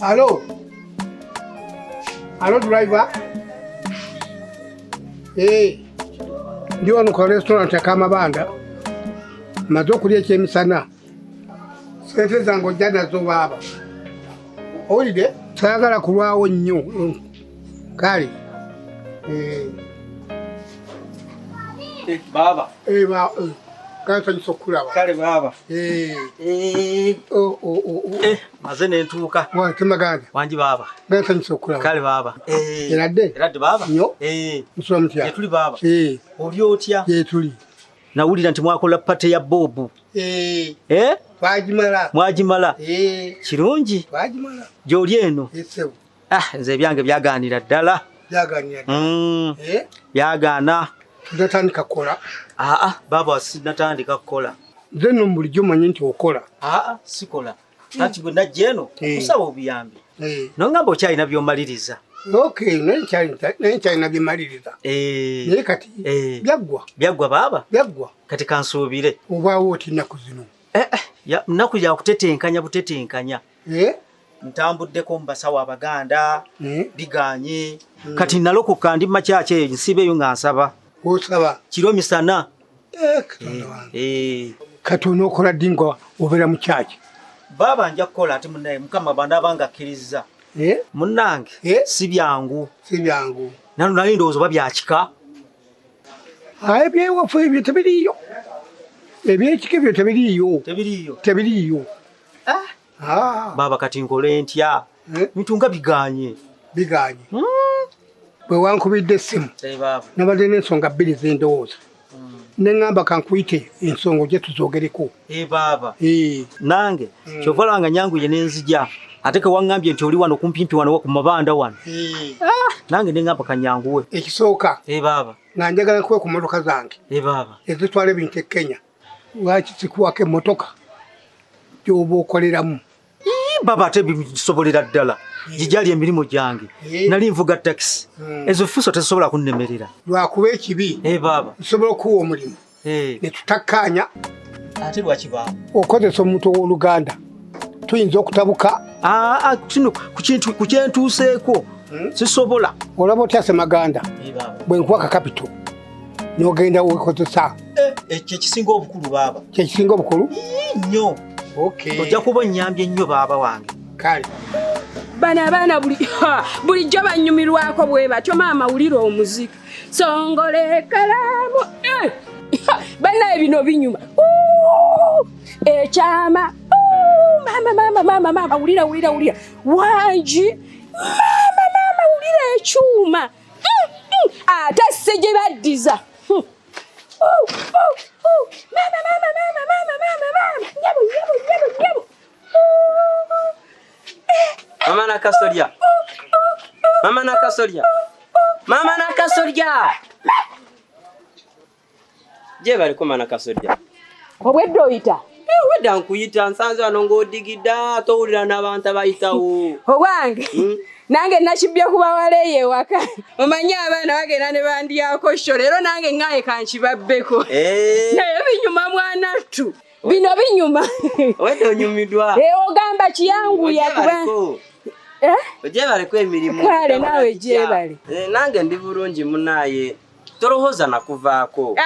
Hello. Hello, driver. Hey. Ndio wano kwa restaurant ya Kamabanda. Mazo kulia chemisana. Sente zango jana zo baba. Oyide, sagala kulwawo nnyo. Kale. Baba. Baba. Kansa nisokula baba. Kale baba. Maze nentuuka. Wa Kimaganda. Wanji baba. Kansa nisokula. Kale baba. Eradde baba. Nyo. Musula mutya. Tuli baba. Oli otya? Tuli. Nawulira nti mwakola pate ya bobu. Twagimala. Mwagimala. Kirungi. Twagimala. Gy'oli eno. Yesebu. Nze ebyange byaganira ddala. Byaganira. Byagana. Tutatandika kola. Baba sinatandika kola. Nze no bulijjo manyi nti okola. Sikola. Kati bwe najja eno kusaba obuyambi. Nongamba okyalina by'omaliriza. Okay, nenkyalina byemaliriza. Naye kati byaggwa baba. Byaggwa. Kati kansuubire. Obaawo oti nnaku zino. Nnaku ya kutetenkanya butetenkanya. Ntambuddeko mu basawo Abaganda biganye. Kati nalokoka ndi makyakye eyo nsibeeyo nga nsaba. Osaba. Kiro misana. Kati onookola ddi nga obeera mu kyaki? Baba nja kukola ate munnaye Mukama bw'anaabanga akkiriza. Munnange si byangu. Si byangu. Nano naye ndowooza oba byakika. Ebyewaffe ebyo tebiriiyo. Ebyekika ebyo tebiriiyo. Tebiriiyo. Baba kati nkole ntya? Mitunga biganye. Biganye. Bwe wankubidde essimu. Nabadde n'ensonga bbiri z'endowooza. Neŋŋamba kankuyite ensonga gye tuzoogereko. Baba. Nange kyova lwanga nyanguye n'enzija. Ate ke waŋŋambye nti oli wano kumpimpi wano ku mabanda wano. Nange neŋŋamba kanyanguwe. Ekisooka. Baba. Nga njagala nkuwe ku mmotoka zange. Baba. Ezitwala ebintu e Kenya. Lwaki sikuwako emmotoka gy'oba okoleramu? Baba ate bisobolera ddala. Gijali emirimu gyange. Nali nvuga taxi. Ezo fiso tezisobola kunnemerera. Lwakuba ekibi. Baba. Tusobola okuwa omulimu. Ne tutakkaanya. Ate lwaki baba? Okozesa omuntu w'Oluganda. Tuyinza okutabuka. Kino ku kyentuuseeko sisobola. Olaba otyase Maganda. Bwe nkuwaka kapito n'ogenda weekozesa. Ekyo ekisinga obukulu baba. Kyekisinga obukulu? Nnyo. Ojja kuba onnyambye nnyo baba wange. Kale. Bana bulijjo bannyumirwako bwe batyo maama wulira omuziki. Songole kalamu. Bana bino binyuma. Ekyama. Mama wulira. Wanji. Mama wulira ekyuma. Ate se gye baddiza. Mama. Mama nakasolya. Mama nakasolya. Je bali ko mana kasolya. Obwedde oyita. Wedda nkuyita nsanze wano ng'odigidda towulira n'abantu abayitawo. Owange. Nange nakibya kubawala ewaka. Omanyi abaana bagenda ne bandyako sho leero nange ngaye kankibabbeko. Naye binyuma mwanattu. Bino binyuma. Wedde onyumidwa. Ogamba kiyangu yakuba. Ojebale ko emirimu. Kale nawe jebale. Nange ndi bulungi munaye. Torohoza nakuvaako.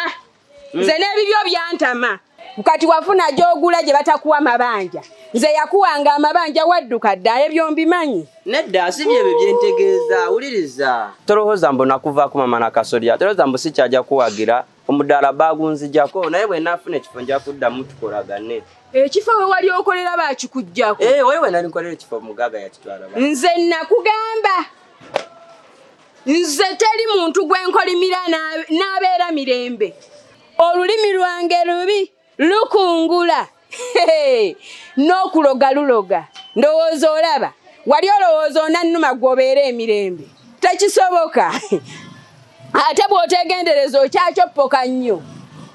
Nze n'ebibyo byantama. Kati wafuna gy'ogula gye batakuwa mabanja. Nze yakuwanga amabanja wadduka dda ebyombimanyi. Nedda si bye byentegeeza wuliriza. Torohoza mbona kuvaako mama nakasolya. Torohoza mbu sikyajja kuwagira. Omudaala bagunzijjako naye bwe naafuna ekifo nja kuddamu tukolagane. Ekifo we wali okolera bakikuggyako. Wewe nali nkolera ekifo mugaga yakitwala ba. Nze nakugamba. Nze teri muntu gwenkolimira n'abeera mirembe. Olulimi lwange lubi lukungula. N'okuloga luloga. Ndowooza olaba. Wali olowooza onannuma gw'obeera emirembe. Tekisoboka. Ate bw'otegendereza okyacoppoka nnyo.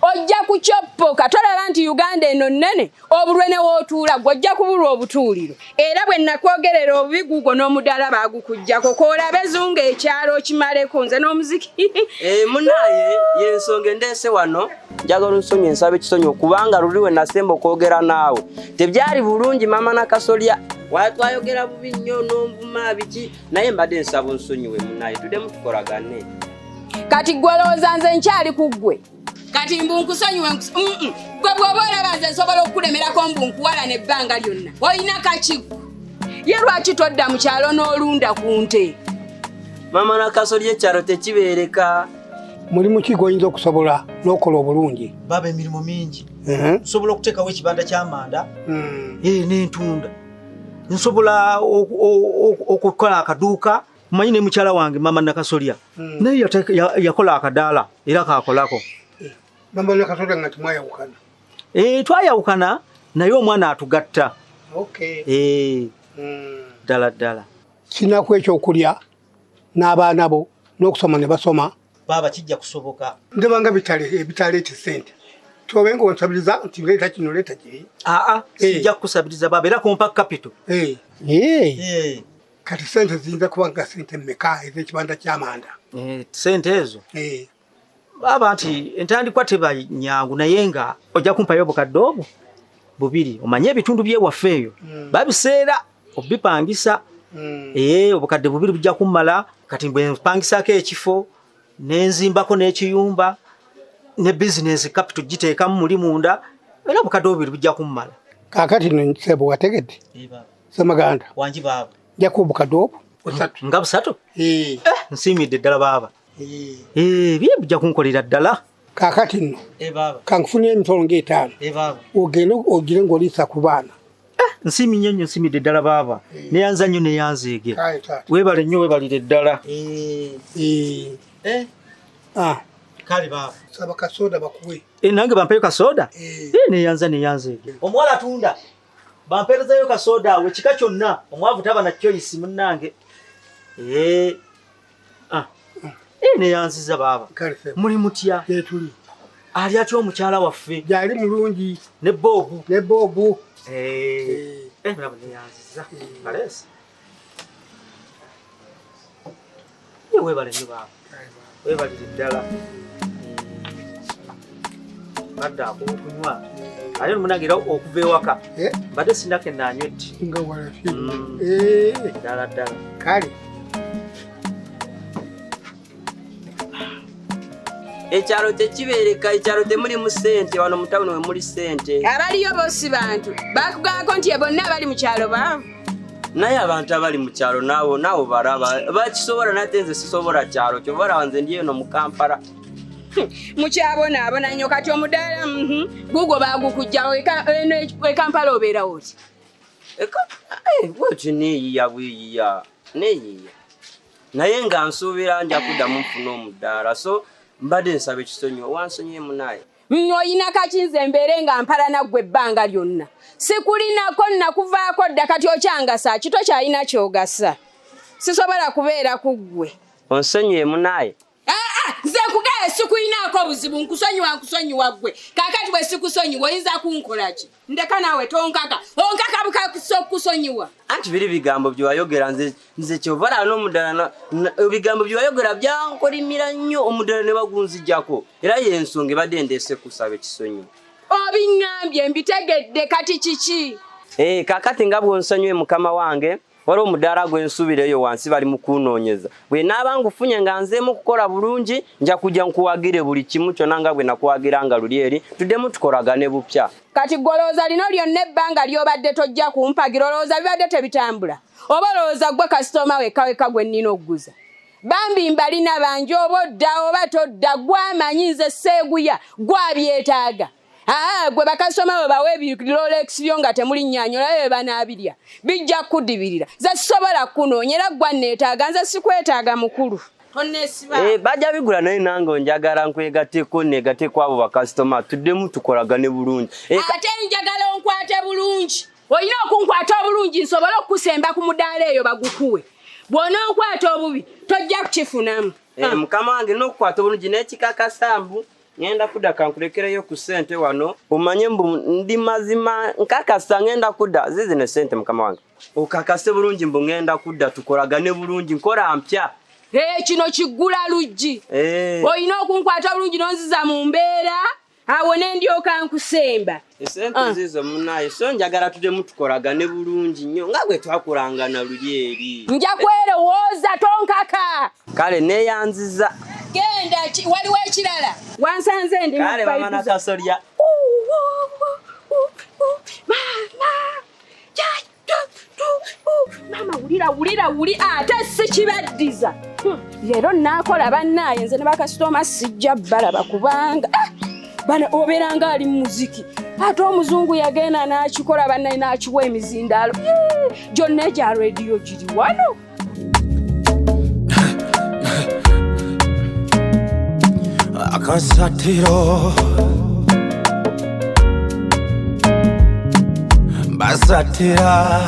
Ojja kucoppoka tolaba nti Uganda eno nnene obulwe ne wootuula gw'ojja kubulwa obutuuliro. Era bwe nakwogerera obubi gugo n'omudaala baagukuggyako koolabe zunga ekyalo okimaleko nze n'omuziki. Munaye y'ensonga endeese wano njagala nsonyi ensaba ekisonyi okubanga luli we nasemba okwogera naawe. Tebyali bulungi mama nakasolya Watwayogera bubi nnyo n'onvuma biki naye mbadde nsaba onsonyiwe munaye tuddemu tukolagane. Kati gwe olowooza nze nkyali ku ggwe kati mbu nkusonyiwe gwe bw'oba olaba nze nsobola okukulemerako mbu nkuwala n'ebbanga lyonna olina kakiggwe ye lwaki todda mu kyalo n'olunda ku nte. Mama Nakasolya ekyalo tekibeereka. Mulimu ki gw'oyinza okusobola n'okola obulungi? Baba emirimu mingi. Nsobola okuteekawo ekibanda ky'amanda n'entunda. Nsobola okukola akaduuka. Manyi ne mukyala wange Mama Nakasolya naye yakola akadaala era kaakolako. Mama Nakasolya nga temwayawukana? Twayawukana naye omwana atugatta. Ddala ddala. Kinaku ekyokulya n'abaana bo n'okusoma ne basoma? Baba kijja kusoboka. Ndebanga bitaleeta ssente. Tobenga onsabiriza nti leeta kino leeta kiri. Sijja kukusabiriza baba era kompa capital. Kati ssente ziyinza kuba nga ssente mmeka ez'ekibanda ky'amanda? Ssente ezo? Baba nti entandikwa teba nyangu naye nga ojja kumpayo obukadde obwo bubiri. Omanye ebitundu by'ewaffe eyo babiseera obipangisa. Obukadde bubiri bujja kummala. Kati bwe mpangisako ekifo nenzimbako n'ekiyumba ne business capital giteekamu muli munda era obukadde bubiri bujja kummala. Kaakati nsebo wategedde? Samaganda wangi baba jako obukadde obwo busatu? Nga busatu? Nsiimidde ddala baba. Bye bujja kunkolera ddala. Kaakati nno baba kankufunira emitolo ng'etaano ogende ogire ng'oliisa ku baana. Nsiimye nnyo nsiimidde ddala baba. Neyanza nnyo neyanzeege. Weebale nnyo weebalire ddala. Kale baba saba kasoda bakuwe. Nange bampeyo kasoda? Neyanza neyanzeege. Omuwala tunda bampeerezayo kasoda awe kika kyonna omwavu taba na choice munnange. Neyanziza baba. Muli mutya? Tuli. Ali atya omukyala waffe? Gyali mulungi. Ne Bobu? Ne Bobu. Mulabu neyanziza. Kalesi. Weebale nnyo baba. Weebalire ddala. Badde akunywa. Ate munagira okuva ewaka. Mbadde sinako ennaanywedde. Nga walafi. Ddala ddala. Kale. Ekyalo tekibeereka, ekyalo temulimu ssente, wano mu tawuni we muli ssente. Abaliyo boosi bantu bakugambako nti bonna abali mu kyalo baavu. Naye abantu abali mu kyalo naawo baraba bakisobola nate nze sisobola kyalo kyova olaba nze ndi eno mu Kampala. Mukyabonaabona nnyo kati omudaala gugwo baagukujjawo e Kampala obeerawo oti? Bwekyo neeyiya bweyiya neeyiya naye nga nsuubira nja kuddamu nfuna omudaala so mbadde nsaba ekisonyiwa wansonyiye munaye. Oyina kaki nze mbeere nga mpala naggwe ebbanga lyonna sikulinako nakuvaako dda kati okyangasa kito kyalina kyogasa sisobola kubeera ku ggwe. Onsonyiye munaye? Nze kugaye sikuyinaako buzibu nkusonyiwa ggwe kaakati bwe sikusonyiwa oyinza kunkola ki? Ndeka naawe tonkaka bukakusa okukusonyiwa. Anti biri bigambo byewayogera nze kyova olaba n'omuddala ebigambo byewayogera byankolimira nnyo omuddala ne bagunzijjako era y'ensonga ebadde ndeese kusaba ekisonyiwa. Obiŋŋambye mbitegedde kati kiki? Kaakati nga bw'onsonyiwe mukama wange waliwo omudaala gw'ensuubireyo wansi bali mu kunoonyeza bwe naaba ngufunye nga nzeemu kukola bulungi nja kujja nkuwagire buli kimu kyonna nga bwe nakuwagiranga luli eri tuddemu tukolagane bupya. Kati gw'olowooza lino lyonna ebbanga ly'obadde tojja kumpagira olowooza bibadde tebitambula oba olowooza ggwe kasitoma wekka gwe nnina okuguza? Bambi mbalina bangi oba odda oba todda gwamanyi nze seeguya gwabyetaaga. Gwe bakasoma bwe bawe ebirolex byo nga temuli nnyaanyola bye banaabirya bijja kudibirira nze sisobola kunoonya era gwa nneetaaga nze sikwetaaga mukulu tonneesiba. Bajja bigula naye nange njagala nkwegatteko neegatteko abo bakasitoma tuddemu tukolagane bulungi. Ate njagala onkwate bulungi olina okunkwata obulungi nsobole okukusemba ku mudaala eyo bagukuwe bw'ona onkwata obubi tojja kukifunamu. Mukama wange n'okukwata obulungi n'ekikakasambu ngenda kudda kankulekereyo ku ssente wano omanye mbu ndi mazima nkakasa ngenda kudda zizino ssente mukama wange okakase bulungi mbu ngenda kudda tukolagane bulungi nkola mpya. Kino kiggula luggi olina okunkwata bulungi nonziza mu mbeera awo ne ndyoka nkusemba esente zizo munaye so njagala tudemu tukolagane bulungi nnyo nga bwe twakulangana luli eri nja kwerowooza tonkaka kale neeyanziza genda waliwo ekirala wansanze ndi kale bamana kasolya mama wulira ate sikibaddiza leero naakola bannaye nze ne bakasitoma sijja balaba kubanga bana obeeranga ali mu muziki ate omuzungu yagenda n'akikola bannaye n'akiwa emizindaalo gyonna egya rediyo giri wano Akasatiro Basatira